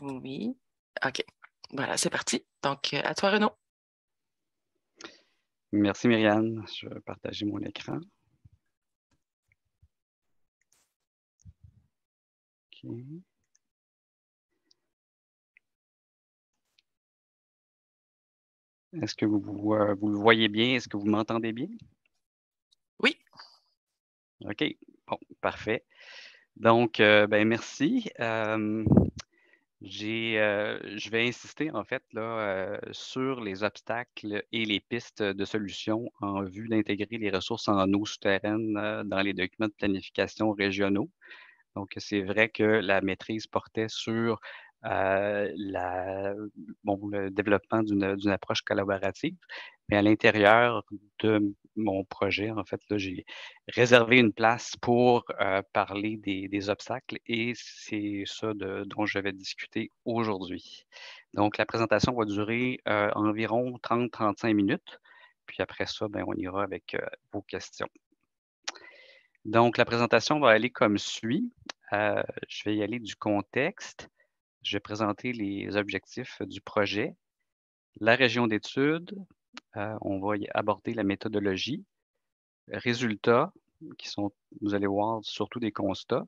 Oui. OK. Voilà, c'est parti. Donc, à toi, Renaud. Merci, Myriane. Je vais partager mon écran. OK. Est-ce que vous le voyez bien? Est-ce que vous m'entendez bien? Oui. OK. Bon, parfait. Donc, merci. Je vais insister en fait là, sur les obstacles et les pistes de solutions en vue d'intégrer les ressources en eau souterraine dans les documents de planification régionaux. Donc, c'est vrai que la maîtrise portait sur le développement d'une approche collaborative, mais à l'intérieur de mon projet, en fait, là, j'ai réservé une place pour parler des obstacles et c'est ça dont je vais discuter aujourd'hui. Donc, la présentation va durer environ 30-35 minutes. Puis après ça, on ira avec vos questions. Donc, la présentation va aller comme suit. Je vais y aller du contexte. Je vais présenter les objectifs du projet, la région d'études. On va y aborder la méthodologie, résultats, qui sont, vous allez voir, surtout des constats.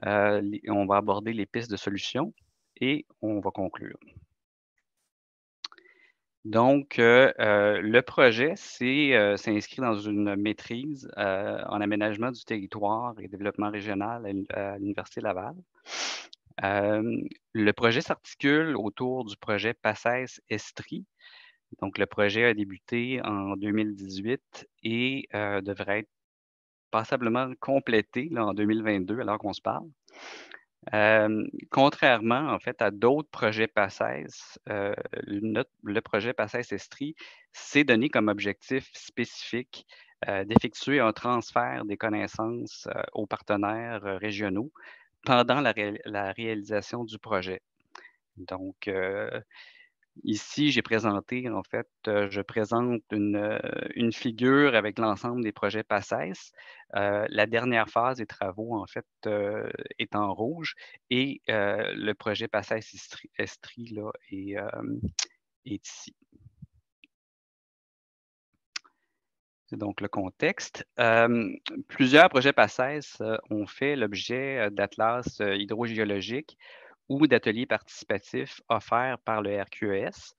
On va aborder les pistes de solutions et on va conclure. Donc, le projet s'inscrit dans une maîtrise en aménagement du territoire et développement régional à l'Université Laval. Le projet s'articule autour du projet PACES-Estrie. Donc, le projet a débuté en 2018 et devrait être passablement complété là, en 2022, alors qu'on se parle. Contrairement, en fait, à d'autres projets PACES, le projet PACES-Estrie s'est donné comme objectif spécifique d'effectuer un transfert des connaissances aux partenaires régionaux pendant la réalisation du projet. Donc, ici, j'ai présenté, en fait, je présente une figure avec l'ensemble des projets PACES. La dernière phase des travaux, en fait, est en rouge et le projet PACES-Estrie là, est ici. C'est donc le contexte. Plusieurs projets PACES ont fait l'objet d'atlas hydrogéologiques ou d'ateliers participatifs offerts par le RQES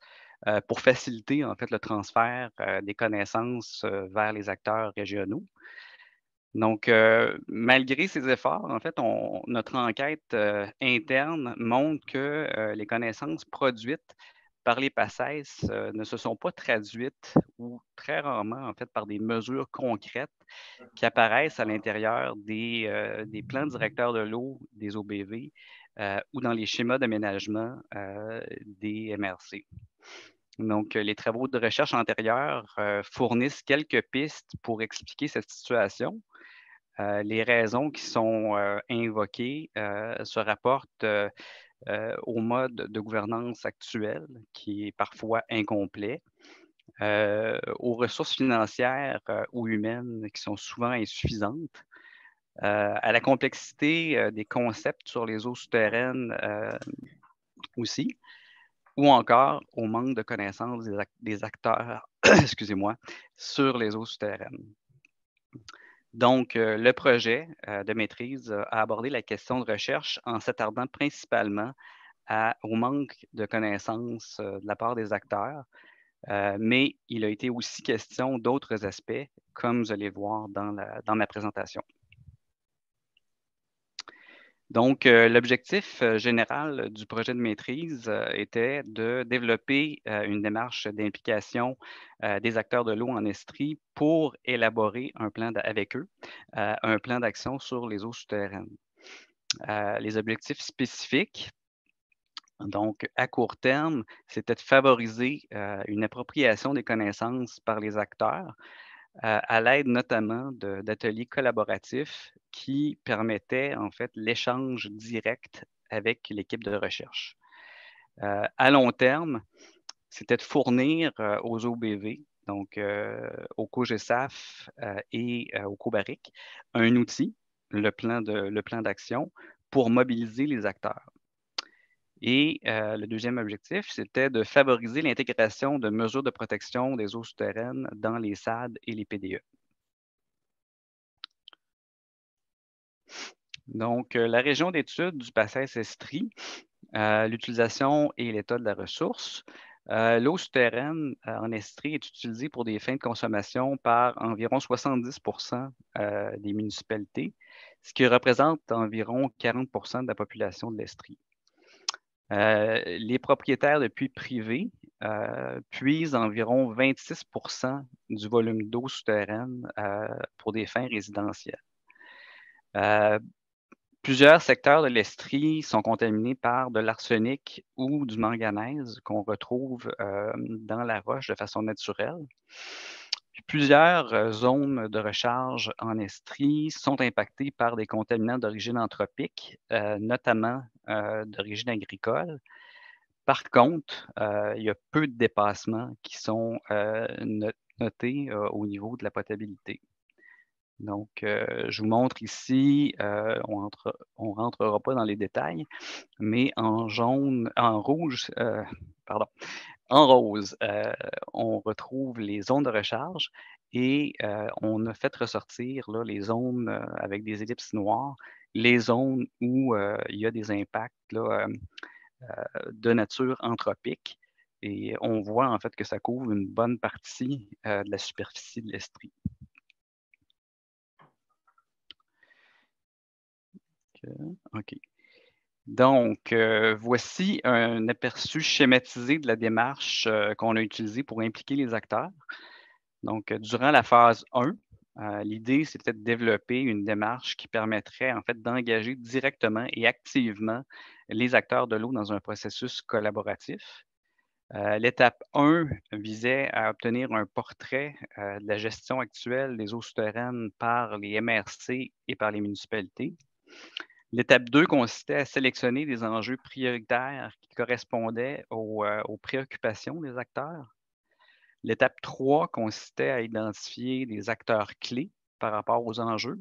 pour faciliter en fait le transfert des connaissances vers les acteurs régionaux. Donc, malgré ces efforts, en fait, notre enquête interne montre que les connaissances produites par les PACES ne se sont pas traduites ou très rarement, en fait, par des mesures concrètes qui apparaissent à l'intérieur des plans directeurs de l'eau des OBV ou dans les schémas d'aménagement des MRC. Donc, les travaux de recherche antérieurs fournissent quelques pistes pour expliquer cette situation. Les raisons qui sont invoquées se rapportent au mode de gouvernance actuel, qui est parfois incomplet, aux ressources financières ou humaines qui sont souvent insuffisantes, à la complexité des concepts sur les eaux souterraines aussi, ou encore au manque de connaissances des acteurs, excusez-moi, sur les eaux souterraines. Donc, le projet de maîtrise a abordé la question de recherche en s'attardant principalement au manque de connaissances de la part des acteurs, mais il a été aussi question d'autres aspects, comme vous allez voir dans ma présentation. Donc, l'objectif général du projet de maîtrise était de développer une démarche d'implication des acteurs de l'eau en Estrie pour élaborer un plan avec eux, un plan d'action sur les eaux souterraines. Les objectifs spécifiques, donc à court terme, c'était de favoriser une appropriation des connaissances par les acteurs, à l'aide notamment d'ateliers collaboratifs qui permettaient en fait l'échange direct avec l'équipe de recherche. À long terme, c'était de fournir aux OBV, donc au COGESAF et au COBARIC, un outil, le plan d'action, pour mobiliser les acteurs. Et le deuxième objectif, c'était de favoriser l'intégration de mesures de protection des eaux souterraines dans les SAD et les PDE. Donc, la région d'étude du bassin Estrie, l'utilisation et l'état de la ressource. L'eau souterraine en Estrie est utilisée pour des fins de consommation par environ 70 des municipalités, ce qui représente environ 40 de la population de l'Estrie. Les propriétaires de puits privés puisent environ 26 du volume d'eau souterraine pour des fins résidentielles. Plusieurs secteurs de l'Estrie sont contaminés par de l'arsenic ou du manganèse qu'on retrouve dans la roche de façon naturelle. Puis plusieurs zones de recharge en Estrie sont impactées par des contaminants d'origine anthropique, notamment d'origine agricole. Par contre, il y a peu de dépassements qui sont notés au niveau de la potabilité. Donc, je vous montre ici, on ne rentrera pas dans les détails, mais en rouge, pardon, en rose, on retrouve les zones de recharge et on a fait ressortir là, les zones avec des ellipses noires, les zones où il y a des impacts là, de nature anthropique. Et on voit en fait que ça couvre une bonne partie de la superficie de l'Estrie. OK. Donc, voici un aperçu schématisé de la démarche qu'on a utilisée pour impliquer les acteurs. Donc, durant la phase 1, l'idée, c'était de développer une démarche qui permettrait en fait d'engager directement et activement les acteurs de l'eau dans un processus collaboratif. L'étape 1 visait à obtenir un portrait de la gestion actuelle des eaux souterraines par les MRC et par les municipalités. L'étape 2 consistait à sélectionner des enjeux prioritaires qui correspondaient aux préoccupations des acteurs. L'étape 3 consistait à identifier des acteurs clés par rapport aux enjeux.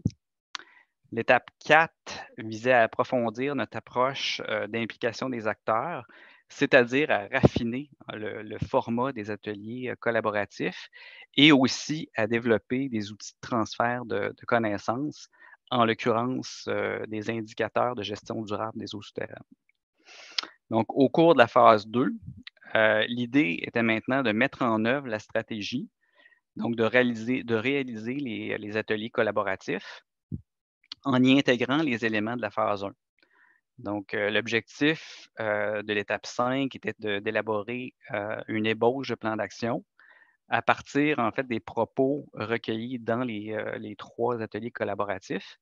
L'étape 4 visait à approfondir notre approche d'implication des acteurs, c'est-à-dire à raffiner le format des ateliers collaboratifs et aussi à développer des outils de transfert de connaissances, en l'occurrence des indicateurs de gestion durable des eaux souterraines. Donc, au cours de la phase 2, l'idée était maintenant de mettre en œuvre la stratégie, donc de réaliser les ateliers collaboratifs en y intégrant les éléments de la phase 1. Donc, l'objectif de l'étape 5 était d'élaborer une ébauche de plan d'action à partir, en fait, des propos recueillis dans les 3 ateliers collaboratifs.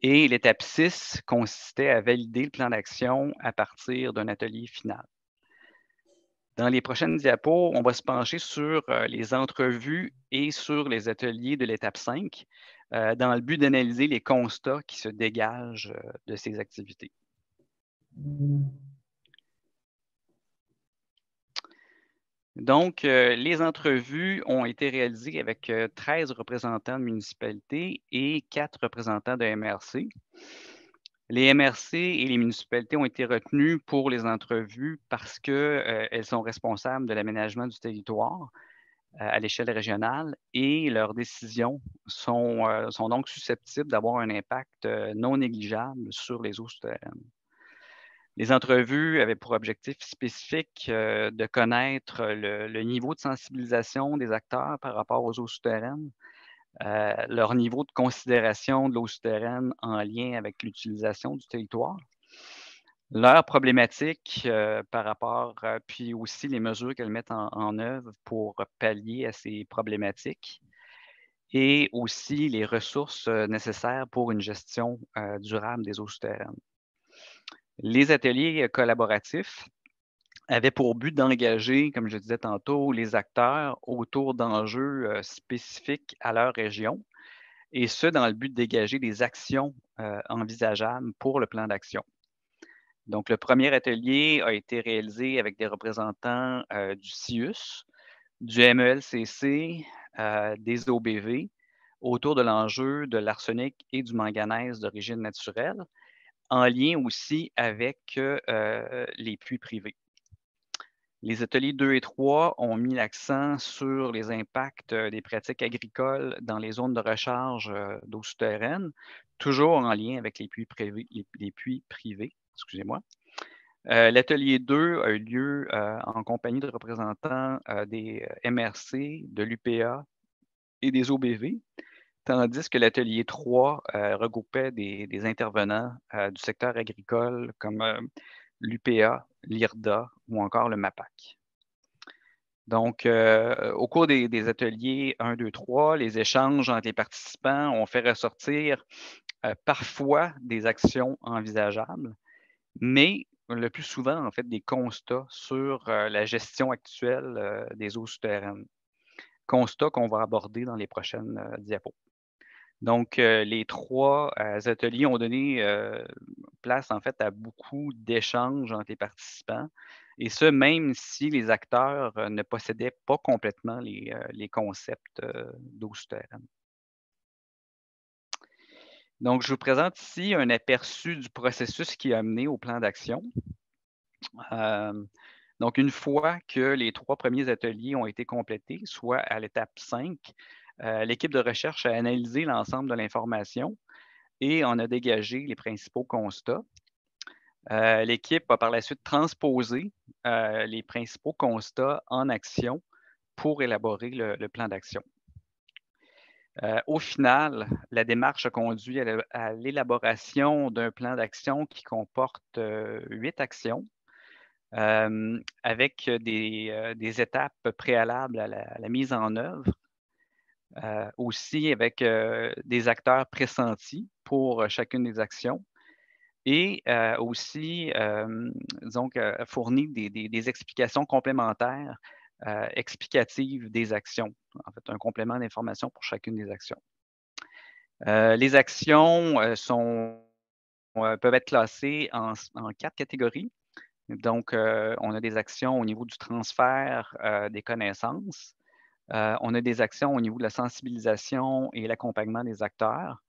Et l'étape 6 consistait à valider le plan d'action à partir d'un atelier final. Dans les prochaines diapos, on va se pencher sur les entrevues et sur les ateliers de l'étape 5 dans le but d'analyser les constats qui se dégagent de ces activités. Donc, les entrevues ont été réalisées avec 13 représentants de municipalités et 4 représentants de MRC. Les MRC et les municipalités ont été retenues pour les entrevues parce qu'elles sont responsables de l'aménagement du territoire à l'échelle régionale et leurs décisions sont donc susceptibles d'avoir un impact non négligeable sur les eaux souterraines. Les entrevues avaient pour objectif spécifique de connaître le niveau de sensibilisation des acteurs par rapport aux eaux souterraines, leur niveau de considération de l'eau souterraine en lien avec l'utilisation du territoire, leurs problématiques par rapport, puis aussi les mesures qu'elles mettent en œuvre pour pallier à ces problématiques, et aussi les ressources nécessaires pour une gestion durable des eaux souterraines. Les ateliers collaboratifs avaient pour but d'engager, comme je disais tantôt, les acteurs autour d'enjeux spécifiques à leur région, et ce, dans le but de dégager des actions envisageables pour le plan d'action. Donc, le premier atelier a été réalisé avec des représentants du CIUS, du MELCC, des OBV, autour de l'enjeu de l'arsenic et du manganèse d'origine naturelle, en lien aussi avec les puits privés. Les ateliers 2 et 3 ont mis l'accent sur les impacts des pratiques agricoles dans les zones de recharge d'eau souterraine, toujours en lien avec les puits privés. Excusez-moi. L'atelier 2 a eu lieu en compagnie de représentants des MRC, de l'UPA et des OBV, tandis que l'atelier 3 regroupait des intervenants du secteur agricole comme l'UPA, l'IRDA ou encore le MAPAC. Donc, au cours des ateliers 1, 2, 3, les échanges entre les participants ont fait ressortir parfois des actions envisageables, mais le plus souvent, en fait, des constats sur la gestion actuelle des eaux souterraines. Constats qu'on va aborder dans les prochaines diapos. Donc, les 3 ateliers ont donné place, en fait, à beaucoup d'échanges entre les participants, et ce, même si les acteurs ne possédaient pas complètement les concepts d'eau souterraine. Donc, je vous présente ici un aperçu du processus qui a mené au plan d'action. Donc, une fois que les 3 premiers ateliers ont été complétés, soit à l'étape 5, l'équipe de recherche a analysé l'ensemble de l'information et en a dégagé les principaux constats. L'équipe a par la suite transposé les principaux constats en action pour élaborer le plan d'action. Au final, la démarche a conduit à l'élaboration d'un plan d'action qui comporte 8 actions, avec des étapes préalables à la mise en œuvre, aussi avec des acteurs pressentis pour chacune des actions, et aussi, disons, fournir des explications complémentaires, explicatives des actions. En fait, un complément d'information pour chacune des actions. Les actions peuvent être classées en 4 catégories. Donc, on a des actions au niveau du transfert des connaissances. On a des actions au niveau de la sensibilisation et l'accompagnement des acteurs.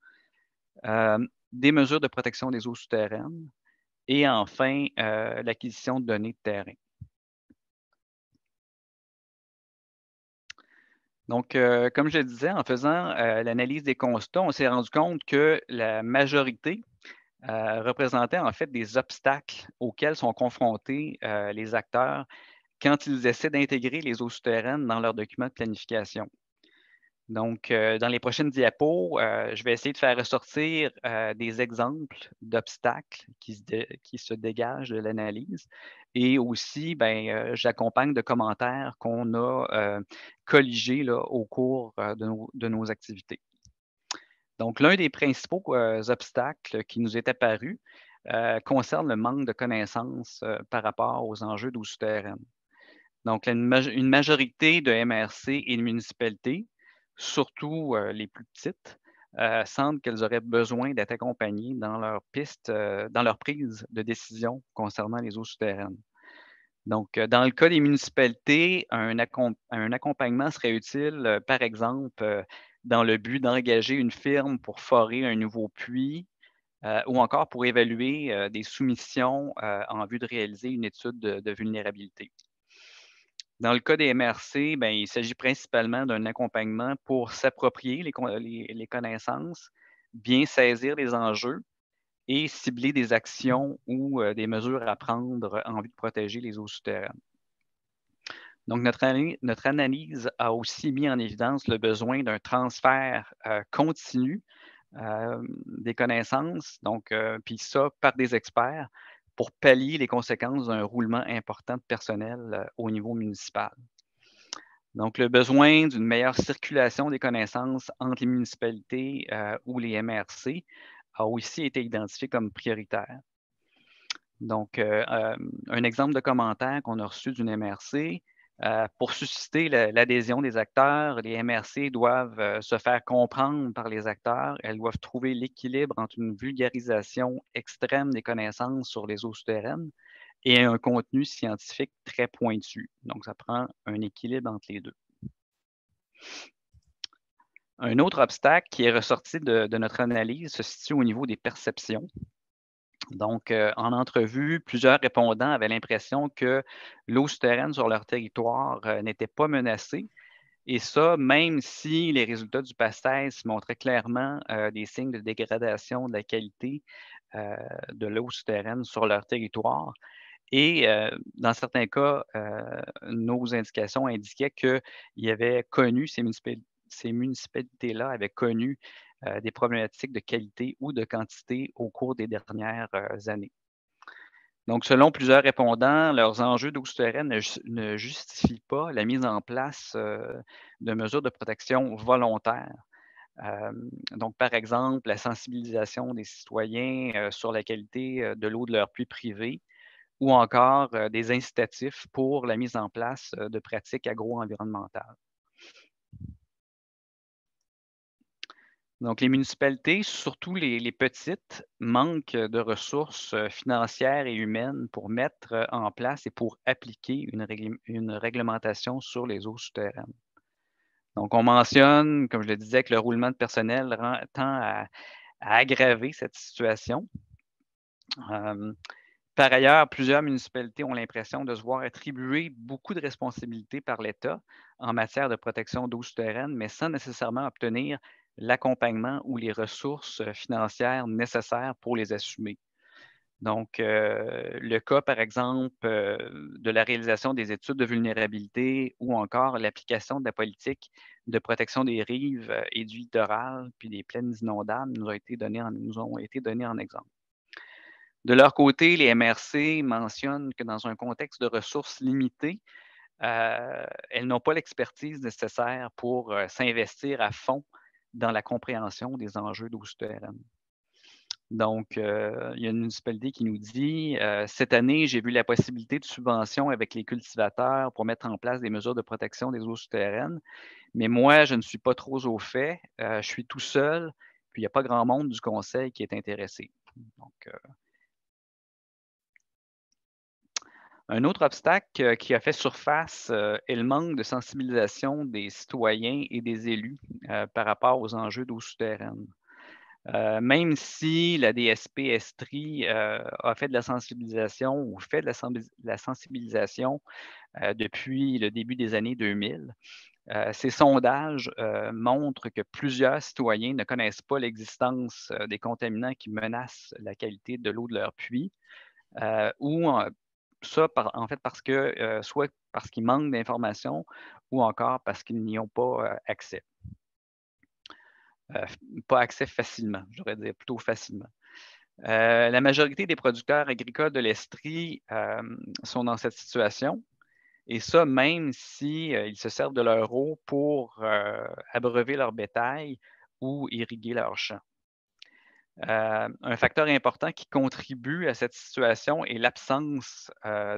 Des mesures de protection des eaux souterraines. Et enfin, l'acquisition de données de terrain. Donc, comme je le disais, en faisant l'analyse des constats, on s'est rendu compte que la majorité représentait en fait des obstacles auxquels sont confrontés les acteurs quand ils essaient d'intégrer les eaux souterraines dans leurs documents de planification. Donc, dans les prochaines diapos, je vais essayer de faire ressortir des exemples d'obstacles qui se dégagent de l'analyse, et aussi, j'accompagne de commentaires qu'on a colligés là, au cours de nos activités. Donc, l'un des principaux obstacles qui nous est apparu concerne le manque de connaissances par rapport aux enjeux d'eau souterraine. Donc, une majorité de MRC et de municipalités, surtout les plus petites, sentent qu'elles auraient besoin d'être accompagnées dans leur dans leur prise de décision concernant les eaux souterraines. Donc, dans le cas des municipalités, un accompagnement serait utile, par exemple, dans le but d'engager une firme pour forer un nouveau puits, ou encore pour évaluer des soumissions en vue de réaliser une étude de vulnérabilité. Dans le cas des MRC, il s'agit principalement d'un accompagnement pour s'approprier les connaissances, bien saisir les enjeux et cibler des actions ou des mesures à prendre en vue de protéger les eaux souterraines. Donc, notre analyse a aussi mis en évidence le besoin d'un transfert continu des connaissances, donc, puis ça par des experts, pour pallier les conséquences d'un roulement important de personnel au niveau municipal. Donc, le besoin d'une meilleure circulation des connaissances entre les municipalités ou les MRC a aussi été identifié comme prioritaire. Donc, un exemple de commentaire qu'on a reçu d'une MRC, pour susciter l'adhésion des acteurs, les MRC doivent se faire comprendre par les acteurs. Elles doivent trouver l'équilibre entre une vulgarisation extrême des connaissances sur les eaux souterraines et un contenu scientifique très pointu. Donc, ça prend un équilibre entre les deux. Un autre obstacle qui est ressorti de notre analyse se situe au niveau des perceptions. Donc, en entrevue, plusieurs répondants avaient l'impression que l'eau souterraine sur leur territoire n'était pas menacée. Et ça, même si les résultats du PACES montraient clairement des signes de dégradation de la qualité de l'eau souterraine sur leur territoire. Et dans certains cas, nos indications indiquaient qu'ils avaient connu, ces municipalités-là avaient connu des problématiques de qualité ou de quantité au cours des dernières années. Donc, selon plusieurs répondants, leurs enjeux d'eau souterraine ne justifient pas la mise en place de mesures de protection volontaires. Donc, par exemple, la sensibilisation des citoyens sur la qualité de l'eau de leurs puits privés ou encore des incitatifs pour la mise en place de pratiques agro-environnementales. Donc, les municipalités, surtout les petites, manquent de ressources financières et humaines pour mettre en place et pour appliquer une réglementation sur les eaux souterraines. Donc, on mentionne, comme je le disais, que le roulement de personnel tend à aggraver cette situation. Par ailleurs, plusieurs municipalités ont l'impression de se voir attribuer beaucoup de responsabilités par l'État en matière de protection d'eau souterraine, mais sans nécessairement obtenir l'accompagnement ou les ressources financières nécessaires pour les assumer. Donc, le cas, par exemple, de la réalisation des études de vulnérabilité ou encore l'application de la politique de protection des rives et du littoral, puis des plaines inondables, nous ont été donnés en exemple. De leur côté, les MRC mentionnent que dans un contexte de ressources limitées, elles n'ont pas l'expertise nécessaire pour s'investir à fond dans la compréhension des enjeux d'eau souterraine. Donc, il y a une municipalité qui nous dit cette année, j'ai vu la possibilité de subvention avec les cultivateurs pour mettre en place des mesures de protection des eaux souterraines, mais moi, je ne suis pas trop au fait. Je suis tout seul, puis il n'y a pas grand monde du conseil qui est intéressé. Donc, un autre obstacle qui a fait surface est le manque de sensibilisation des citoyens et des élus par rapport aux enjeux d'eau souterraine. Même si la DSP Estrie a fait de la sensibilisation ou fait de la sensibilisation depuis le début des années 2000, ces sondages montrent que plusieurs citoyens ne connaissent pas l'existence des contaminants qui menacent la qualité de l'eau de leur puits ou ça, en fait, parce que soit parce qu'ils manquent d'informations ou encore parce qu'ils n'y ont pas accès. Pas accès facilement, j'aurais dire plutôt facilement. La majorité des producteurs agricoles de l'Estrie sont dans cette situation. Et ça, même s'ils se servent de leur eau pour abreuver leur bétail ou irriguer leurs champs. Un facteur important qui contribue à cette situation est l'absence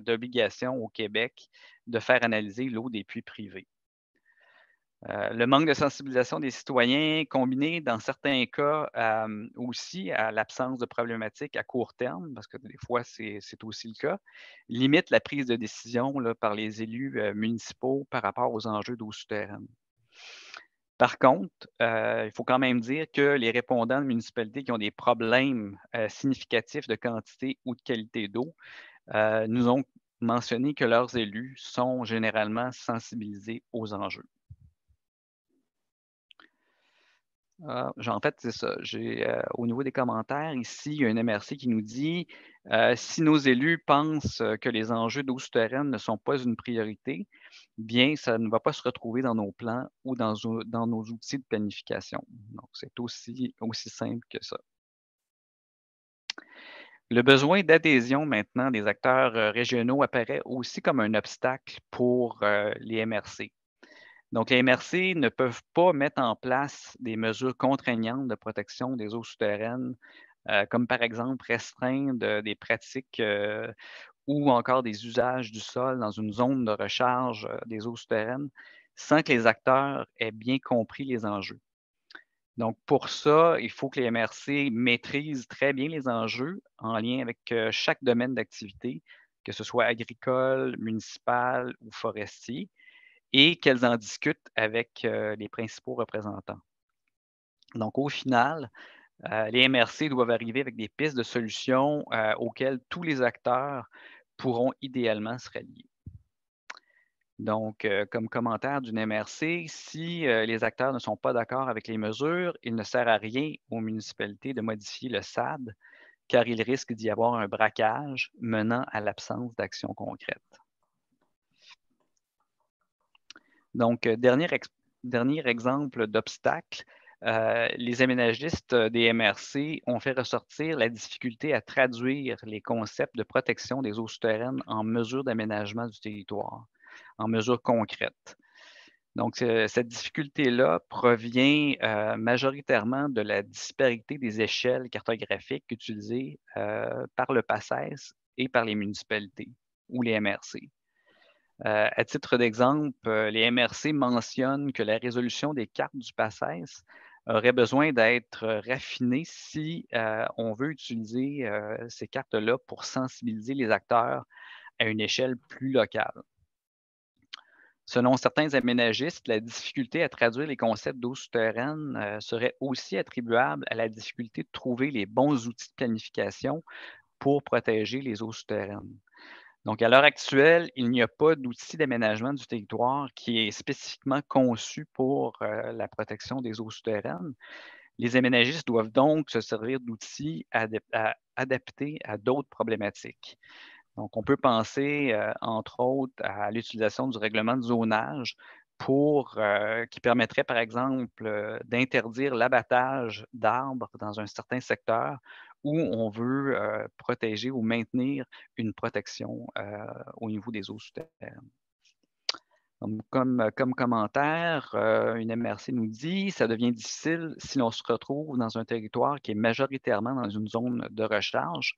d'obligation au Québec de faire analyser l'eau des puits privés. Le manque de sensibilisation des citoyens, combiné dans certains cas aussi à l'absence de problématiques à court terme, parce que des fois c'est aussi le cas, limite la prise de décision là, par les élus municipaux par rapport aux enjeux d'eau souterraine. Par contre, il faut quand même dire que les répondants de municipalités qui ont des problèmes significatifs de quantité ou de qualité d'eau nous ont mentionné que leurs élus sont généralement sensibilisés aux enjeux. En fait, c'est ça. Au niveau des commentaires, ici, il y a une MRC qui nous dit si nos élus pensent que les enjeux d'eau souterraine ne sont pas une priorité, bien, ça ne va pas se retrouver dans nos plans ou dans nos outils de planification. Donc, c'est aussi simple que ça. Le besoin d'adhésion maintenant des acteurs régionaux apparaît aussi comme un obstacle pour les MRC. Donc, les MRC ne peuvent pas mettre en place des mesures contraignantes de protection des eaux souterraines, comme par exemple restreindre des pratiques ou encore des usages du sol dans une zone de recharge des eaux souterraines, sans que les acteurs aient bien compris les enjeux. Donc, pour ça, il faut que les MRC maîtrisent très bien les enjeux en lien avec chaque domaine d'activité, que ce soit agricole, municipal ou forestier, et qu'elles en discutent avec les principaux représentants. Donc, au final, Les MRC doivent arriver avec des pistes de solutions auxquelles tous les acteurs pourront idéalement se rallier. Donc, comme commentaire d'une MRC, si les acteurs ne sont pas d'accord avec les mesures, il ne sert à rien aux municipalités de modifier le SAD, car il risque d'y avoir un braquage menant à l'absence d'action concrète. Donc, dernier exemple d'obstacle, les aménagistes des MRC ont fait ressortir la difficulté à traduire les concepts de protection des eaux souterraines en mesures d'aménagement du territoire, en mesures concrètes. Donc, cette difficulté-là provient majoritairement de la disparité des échelles cartographiques utilisées par le PACES et par les municipalités ou les MRC. À titre d'exemple, les MRC mentionnent que la résolution des cartes du PACES aurait besoin d'être raffinée si on veut utiliser ces cartes-là pour sensibiliser les acteurs à une échelle plus locale. Selon certains aménagistes, la difficulté à traduire les concepts d'eau souterraine serait aussi attribuable à la difficulté de trouver les bons outils de planification pour protéger les eaux souterraines. Donc, à l'heure actuelle, il n'y a pas d'outil d'aménagement du territoire qui est spécifiquement conçu pour la protection des eaux souterraines. Les aménagistes doivent donc se servir d'outils adaptés à d'autres problématiques. Donc, on peut penser, entre autres, à l'utilisation du règlement de zonage qui permettrait, par exemple, d'interdire l'abattage d'arbres dans un certain secteur où on veut protéger ou maintenir une protection au niveau des eaux souterraines. Comme commentaire, une MRC nous dit « Ça devient difficile si l'on se retrouve dans un territoire qui est majoritairement dans une zone de recharge.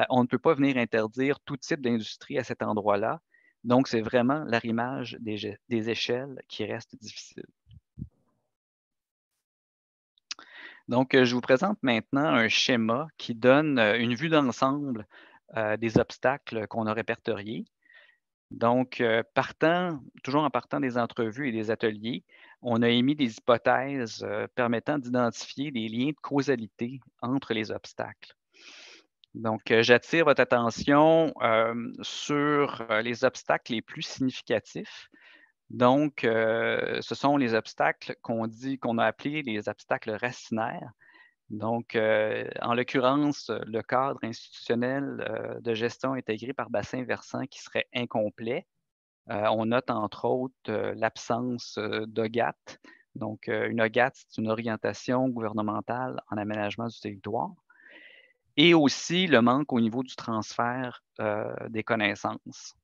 On ne peut pas venir interdire tout type d'industrie à cet endroit-là. Donc, c'est vraiment l'arrimage des échelles qui reste difficile. » Donc, je vous présente maintenant un schéma qui donne une vue d'ensemble des obstacles qu'on a répertoriés. Donc, toujours en partant des entrevues et des ateliers, on a émis des hypothèses permettant d'identifier des liens de causalité entre les obstacles. Donc, j'attire votre attention sur les obstacles les plus significatifs. Donc, ce sont les obstacles qu'on a appelés les obstacles racinaires. Donc, en l'occurrence, le cadre institutionnel de gestion intégré par bassin versant qui serait incomplet. On note entre autres l'absence d'OGAT. Donc, une OGAT, c'est une orientation gouvernementale en aménagement du territoire. Et aussi le manque au niveau du transfert des connaissances.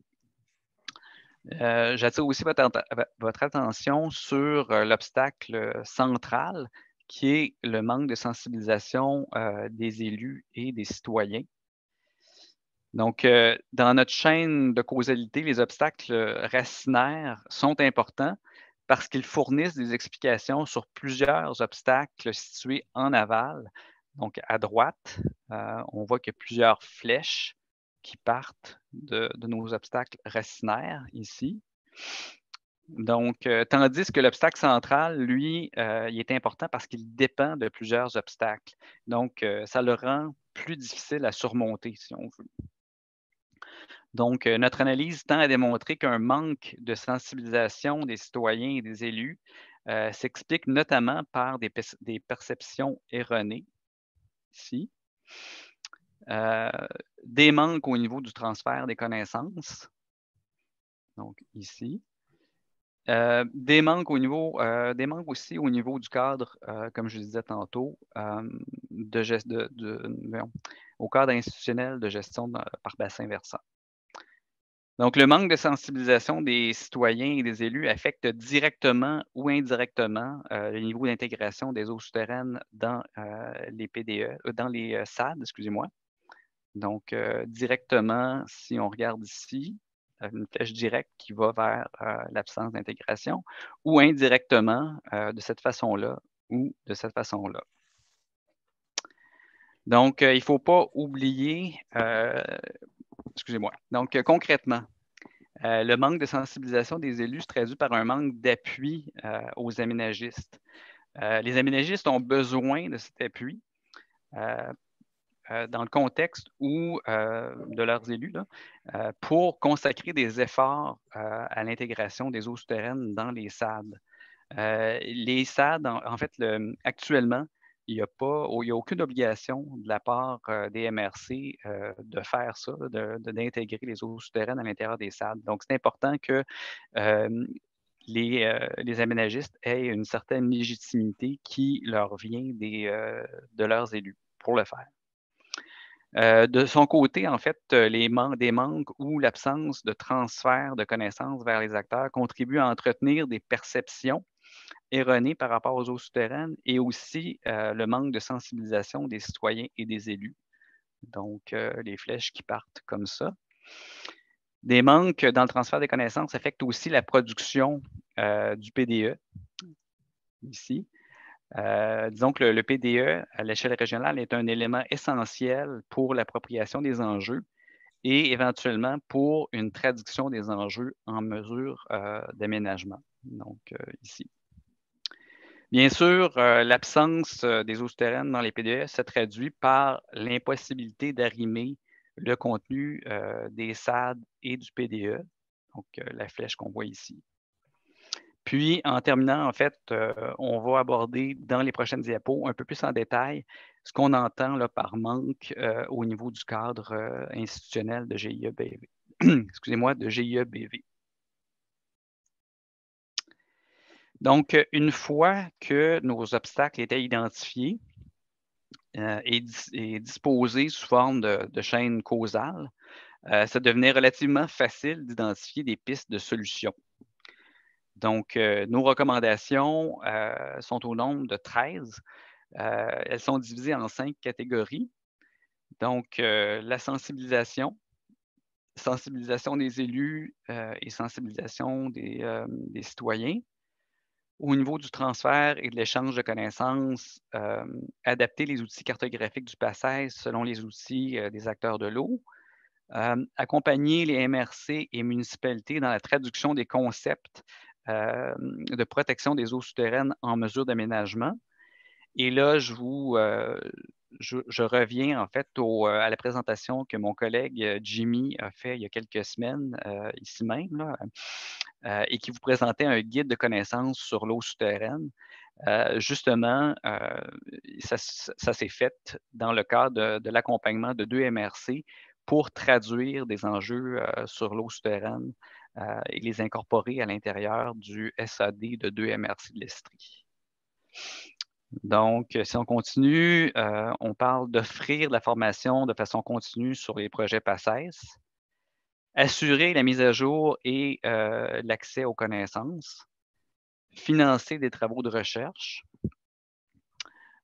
J'attire aussi votre attention sur l'obstacle central, qui est le manque de sensibilisation des élus et des citoyens. Donc, dans notre chaîne de causalité, les obstacles racinaires sont importants parce qu'ils fournissent des explications sur plusieurs obstacles situés en aval. Donc, à droite, on voit qu'il y a plusieurs flèches qui partent de nos obstacles racinaires ici. Donc, tandis que l'obstacle central, lui, il est important parce qu'il dépend de plusieurs obstacles. Donc, ça le rend plus difficile à surmonter, si on veut. Donc, notre analyse tend à démontrer qu'un manque de sensibilisation des citoyens et des élus s'explique notamment par des perceptions erronées, ici, des manques au niveau du transfert des connaissances, donc ici, des manques aussi au niveau du cadre, comme je disais tantôt, au cadre institutionnel de gestion par bassin versant. Donc, le manque de sensibilisation des citoyens et des élus affecte directement ou indirectement le niveau d'intégration des eaux souterraines dans les PDE, dans les SAD, excusez-moi. Donc, directement, si on regarde ici, une flèche directe qui va vers l'absence d'intégration, ou indirectement de cette façon-là ou de cette façon-là. Donc, il ne faut pas oublier, excusez-moi, donc concrètement, le manque de sensibilisation des élus se traduit par un manque d'appui aux aménagistes. Les aménagistes ont besoin de cet appui dans le contexte où, de leurs élus, là, pour consacrer des efforts à l'intégration des eaux souterraines dans les SAD. Les SAD, en fait, actuellement, il n'y a aucune obligation de la part des MRC de faire ça, d'intégrer les eaux souterraines à l'intérieur des SAD. Donc, c'est important que les aménagistes aient une certaine légitimité qui leur vient de leurs élus pour le faire. De son côté, en fait, des manques ou l'absence de transfert de connaissances vers les acteurs contribuent à entretenir des perceptions erronées par rapport aux eaux souterraines et aussi le manque de sensibilisation des citoyens et des élus. Donc, les flèches qui partent comme ça. Des manques dans le transfert des connaissances affectent aussi la production du PDE, ici. Disons que le PDE, à l'échelle régionale, est un élément essentiel pour l'appropriation des enjeux et éventuellement pour une traduction des enjeux en mesure d'aménagement. Donc, ici. Bien sûr, l'absence des eaux souterraines dans les PDE se traduit par l'impossibilité d'arrimer le contenu des SAD et du PDE, donc la flèche qu'on voit ici. Puis, en terminant, en fait, on va aborder dans les prochaines diapos un peu plus en détail ce qu'on entend là, par manque au niveau du cadre institutionnel de GIE-BV. Excusez-moi, de GIE-BV. Donc, une fois que nos obstacles étaient identifiés et disposés sous forme de chaîne causale, ça devenait relativement facile d'identifier des pistes de solutions. Donc, nos recommandations sont au nombre de 13. Elles sont divisées en 5 catégories. Donc, la sensibilisation des élus et sensibilisation des citoyens. Au niveau du transfert et de l'échange de connaissances, adapter les outils cartographiques du PACES selon les outils des acteurs de l'eau. Accompagner les MRC et municipalités dans la traduction des concepts de protection des eaux souterraines en mesure d'aménagement. Et là, je reviens en fait à la présentation que mon collègue Jimmy a fait il y a quelques semaines, ici même, là, et qui vous présentait un guide de connaissances sur l'eau souterraine. Justement, ça s'est fait dans le cadre de l'accompagnement de 2 MRC pour traduire des enjeux sur l'eau souterraine et les incorporer à l'intérieur du SAD de 2 MRC de l'Estrie. Donc, si on continue, on parle d'offrir de la formation de façon continue sur les projets PACES, assurer la mise à jour et l'accès aux connaissances, financer des travaux de recherche.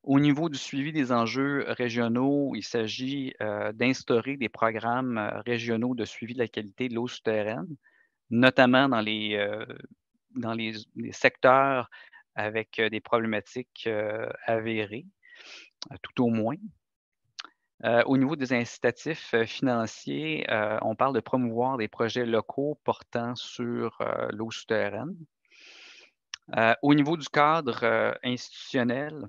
Au niveau du suivi des enjeux régionaux, il s'agit d'instaurer des programmes régionaux de suivi de la qualité de l'eau souterraine, notamment dans les secteurs avec des problématiques avérées, tout au moins. Au niveau des incitatifs financiers, on parle de promouvoir des projets locaux portant sur l'eau souterraine. Au niveau du cadre institutionnel,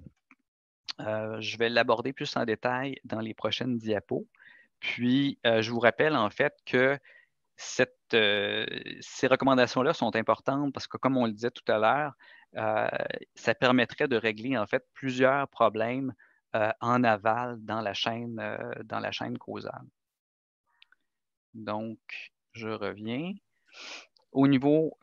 je vais l'aborder plus en détail dans les prochaines diapos. Puis, je vous rappelle en fait que ces recommandations-là sont importantes parce que, comme on le disait tout à l'heure, ça permettrait de régler en fait plusieurs problèmes en aval dans la chaîne causale. Donc, je reviens. Au niveau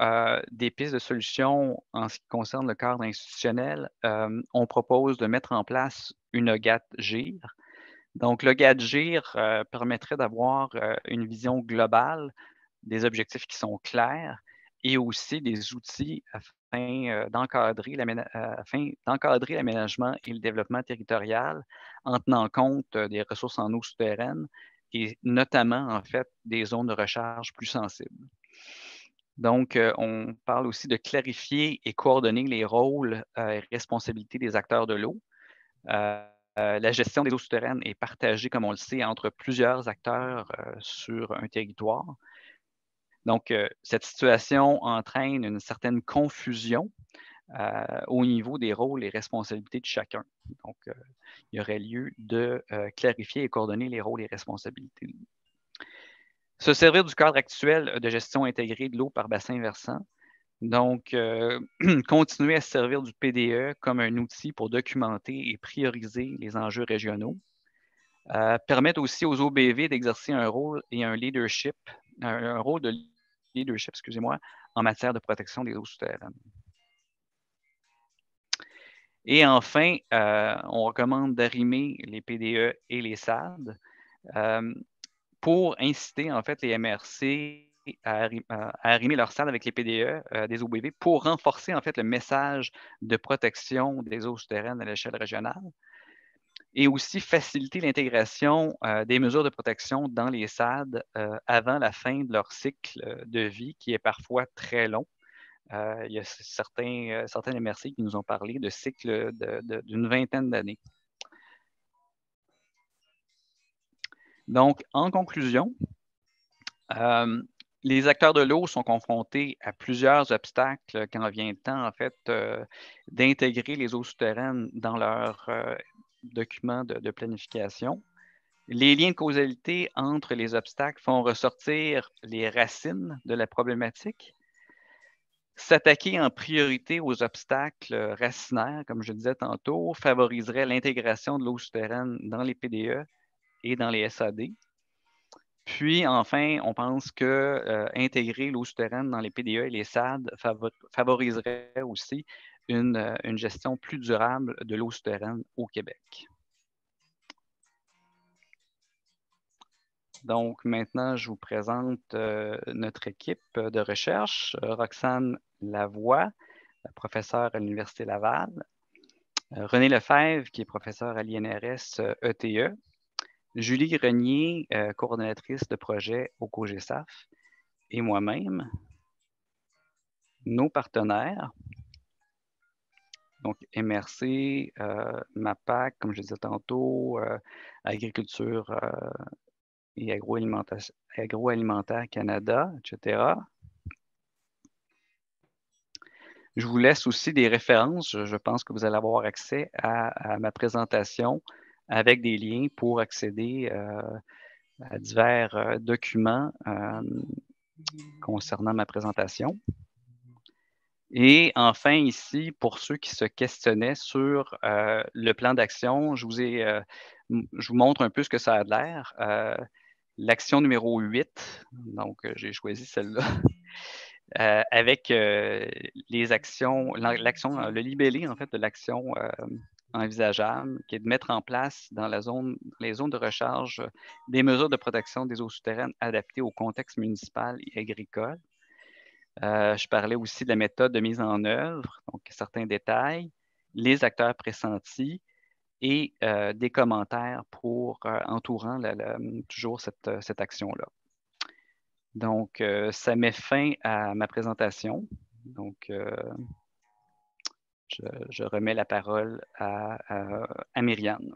des pistes de solutions en ce qui concerne le cadre institutionnel, on propose de mettre en place une OGAT-GIR. Donc, l'OGAT-GIR permettrait d'avoir une vision globale des objectifs qui sont clairs et aussi des outils afin d'encadrer l'aménagement et le développement territorial en tenant compte des ressources en eau souterraine et notamment, en fait, des zones de recharge plus sensibles. Donc, on parle aussi de clarifier et coordonner les rôles et responsabilités des acteurs de l'eau. La gestion des eaux souterraines est partagée, comme on le sait, entre plusieurs acteurs sur un territoire. Donc, cette situation entraîne une certaine confusion au niveau des rôles et responsabilités de chacun. Donc, il y aurait lieu de clarifier et coordonner les rôles et responsabilités. Se servir du cadre actuel de gestion intégrée de l'eau par bassin versant. Donc, continuer à se servir du PDE comme un outil pour documenter et prioriser les enjeux régionaux. Permettre aussi aux OBV d'exercer un rôle et un leadership, un rôle de leadership, excusez-moi, en matière de protection des eaux souterraines. Et enfin, on recommande d'arrimer les PDE et les SAD pour inciter en fait les MRC à arrimer leur SAD avec les PDE des OBV pour renforcer en fait le message de protection des eaux souterraines à l'échelle régionale et aussi faciliter l'intégration des mesures de protection dans les SAD avant la fin de leur cycle de vie qui est parfois très long. Il y a certains MRC qui nous ont parlé de cycles d'une vingtaine d'années. Donc, en conclusion, les acteurs de l'eau sont confrontés à plusieurs obstacles quand vient le temps, en fait, d'intégrer les eaux souterraines dans leurs documents de planification. Les liens de causalité entre les obstacles font ressortir les racines de la problématique. S'attaquer en priorité aux obstacles racinaires, comme je disais tantôt, favoriserait l'intégration de l'eau souterraine dans les PDE et dans les SAD. Puis, enfin, on pense que intégrer l'eau souterraine dans les PDE et les SAD favoriserait aussi une gestion plus durable de l'eau souterraine au Québec. Donc, maintenant, je vous présente notre équipe de recherche. Roxane Lavoie, professeure à l'Université Laval. René Lefebvre, qui est professeur à l'INRS ETE. Julie Grenier, coordonnatrice de projet au COGESAF. Et moi-même, nos partenaires. Donc, MRC, MAPAC, comme je disais tantôt, Agriculture et Agroalimentaire Canada, etc. Je vous laisse aussi des références. Je pense que vous allez avoir accès à ma présentation avec des liens pour accéder à divers documents concernant ma présentation. Et enfin, ici, pour ceux qui se questionnaient sur le plan d'action, je vous montre un peu ce que ça a l'air. L'action numéro 8, donc j'ai choisi celle-là, avec les actions, le libellé en fait de l'action envisageable, qui est de mettre en place dans les zones de recharge des mesures de protection des eaux souterraines adaptées au contexte municipal et agricole. Je parlais aussi de la méthode de mise en œuvre, donc certains détails, les acteurs pressentis et des commentaires pour entourant toujours cette action-là. Donc, ça met fin à ma présentation. Donc, je remets la parole à Myriam.